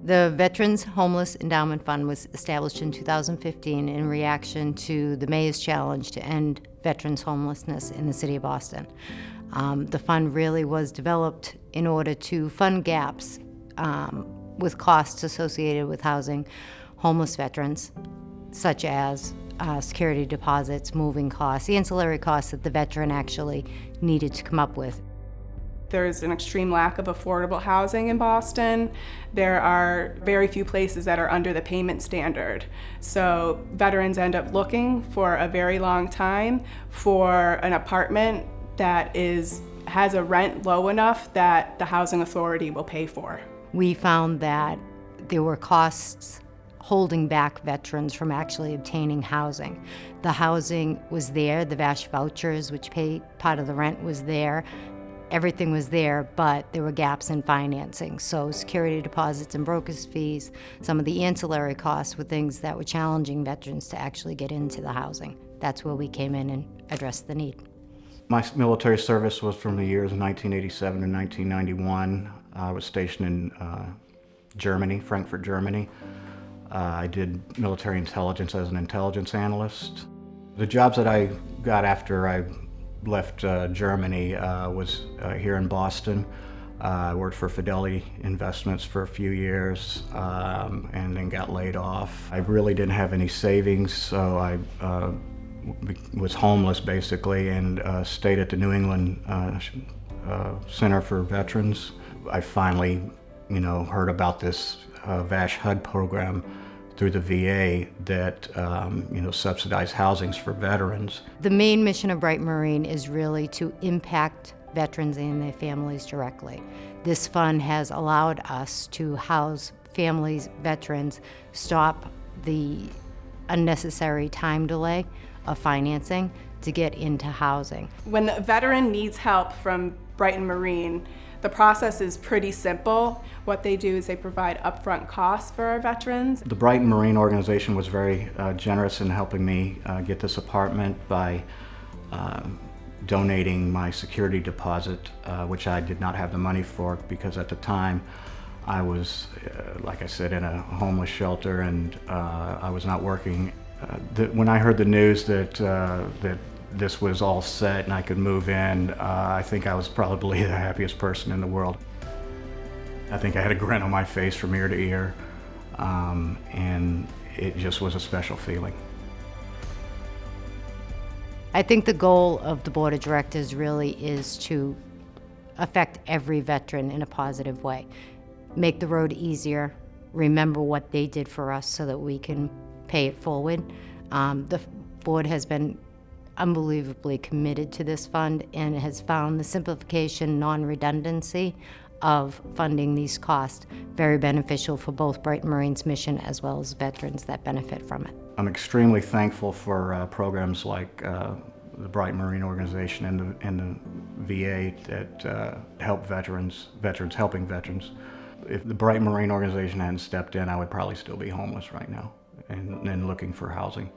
The Veterans Homeless Endowment Fund was established in 2015 in reaction to the Mayor's challenge to end veterans homelessness in the city of Boston. The fund really was developed in order to fund gaps with costs associated with housing homeless veterans, such as security deposits, moving costs, ancillary costs that the veteran actually needed to come up with. There's an extreme lack of affordable housing in Boston. There are very few places that are under the payment standard. So veterans end up looking for a very long time for an apartment that has a rent low enough that the housing authority will pay for. We found that there were costs holding back veterans from actually obtaining housing. The housing was there, the VASH vouchers, which pay part of the rent, was there. Everything was there, but there were gaps in financing. So security deposits and brokers' fees, some of the ancillary costs were things that were challenging veterans to actually get into the housing. That's where we came in and addressed the need. My military service was from the years 1987 to 1991. I was stationed in Germany, Frankfurt, Germany. I did military intelligence as an intelligence analyst. The jobs that I got after I left Germany was here in Boston. I worked for Fidelity Investments for a few years and then got laid off. I really didn't have any savings, so I was homeless basically and stayed at the New England Center for Veterans. I finally, heard about this VASH HUD program through the VA that subsidize housings for veterans. The main mission of Brighton Marine is really to impact veterans and their families directly. This fund has allowed us to house families, veterans, stop the unnecessary time delay of financing to get into housing. When the veteran needs help from Brighton Marine, the process is pretty simple. What they do is they provide upfront costs for our veterans. The Brighton Marine organization was very generous in helping me get this apartment by donating my security deposit, which I did not have the money for because at the time I was, like I said, in a homeless shelter and I was not working. When I heard the news that this was all set and I could move in, I think I was probably the happiest person in the world. I think I had a grin on my face from ear to ear, and it just was a special feeling. I think the goal of the Board of Directors really is to affect every veteran in a positive way. Make the road easier, remember what they did for us so that we can pay it forward. The board has been unbelievably committed to this fund and has found the simplification, non-redundancy of funding these costs very beneficial for both Brighton Marine's mission as well as veterans that benefit from it. I'm extremely thankful for programs like the Brighton Marine organization and the VA that help veterans helping veterans. If the Brighton Marine organization hadn't stepped in, I would probably still be homeless right now and looking for housing.